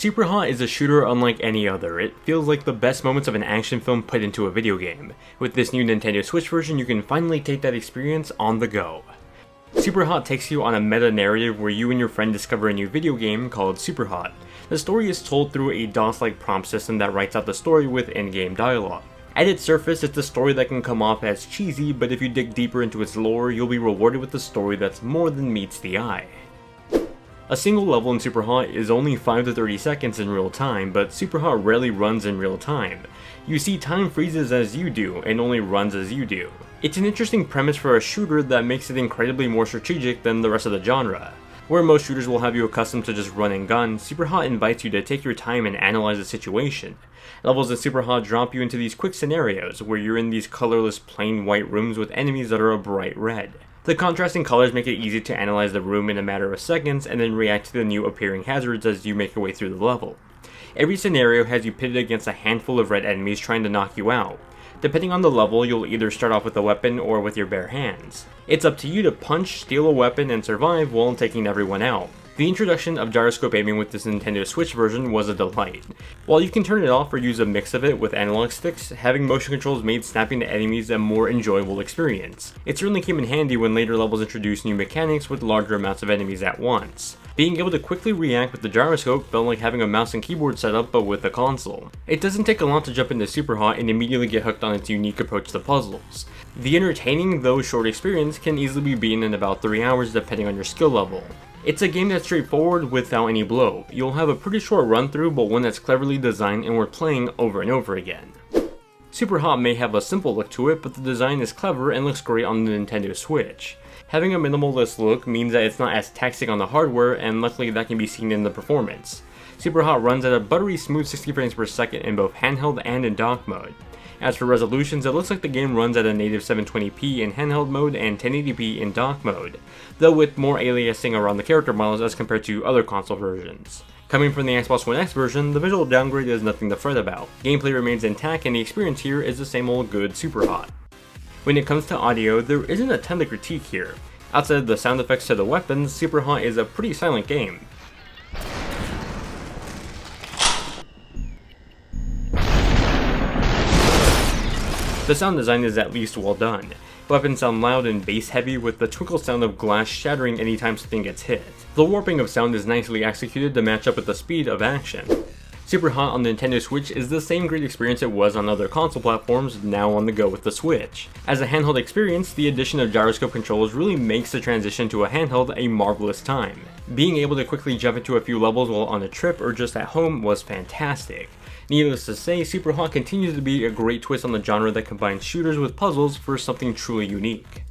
SuperHot is a shooter unlike any other. It feels like the best moments of an action film put into a video game. With this new Nintendo Switch version, you can finally take that experience on the go. SuperHot takes you on a meta-narrative where you and your friend discover a new video game called SuperHot. The story is told through a DOS-like prompt system that writes out the story with in-game dialogue. At its surface, it's a story that can come off as cheesy, but if you dig deeper into its lore, you'll be rewarded with a story that's more than meets the eye. A single level in SuperHot is only 5 to 30 seconds in real time, but SuperHot rarely runs in real time. You see, time freezes as you do, and only runs as you do. It's an interesting premise for a shooter that makes it incredibly more strategic than the rest of the genre. Where most shooters will have you accustomed to just run and gun, SuperHot invites you to take your time and analyze the situation. Levels in SuperHot drop you into these quick scenarios, where you're in these colorless plain white rooms with enemies that are a bright red. The contrasting colors make it easy to analyze the room in a matter of seconds and then react to the new appearing hazards as you make your way through the level. Every scenario has you pitted against a handful of red enemies trying to knock you out. Depending on the level, you'll either start off with a weapon or with your bare hands. It's up to you to punch, steal a weapon, and survive while taking everyone out. The introduction of gyroscope aiming with this Nintendo Switch version was a delight. While you can turn it off or use a mix of it with analog sticks, having motion controls made snapping to enemies a more enjoyable experience. It certainly came in handy when later levels introduced new mechanics with larger amounts of enemies at once. Being able to quickly react with the gyroscope felt like having a mouse and keyboard setup but with a console. It doesn't take a lot to jump into SuperHot and immediately get hooked on its unique approach to puzzles. The entertaining though short experience can easily be beaten in about 3 hours depending on your skill level. It's a game that's straightforward without any blow. You'll have a pretty short run through, but one that's cleverly designed and worth playing over and over again. SuperHot may have a simple look to it, but the design is clever and looks great on the Nintendo Switch. Having a minimalist look means that it's not as taxing on the hardware, and luckily that can be seen in the performance. SuperHot runs at a buttery smooth 60 frames per second in both handheld and in dock mode. As for resolutions, it looks like the game runs at a native 720p in handheld mode and 1080p in dock mode, though with more aliasing around the character models as compared to other console versions. Coming from the Xbox One X version, the visual downgrade is nothing to fret about. Gameplay remains intact and the experience here is the same old good SuperHot. When it comes to audio, there isn't a ton to critique here. Outside of the sound effects to the weapons, SuperHot is a pretty silent game. The sound design is at least well done. Weapons sound loud and bass heavy with the twinkle sound of glass shattering anytime something gets hit. The warping of sound is nicely executed to match up with the speed of action. SuperHot on the Nintendo Switch is the same great experience it was on other console platforms, now on the go with the Switch. As a handheld experience, the addition of gyroscope controls really makes the transition to a handheld a marvelous time. Being able to quickly jump into a few levels while on a trip or just at home was fantastic. Needless to say, SuperHot continues to be a great twist on the genre that combines shooters with puzzles for something truly unique.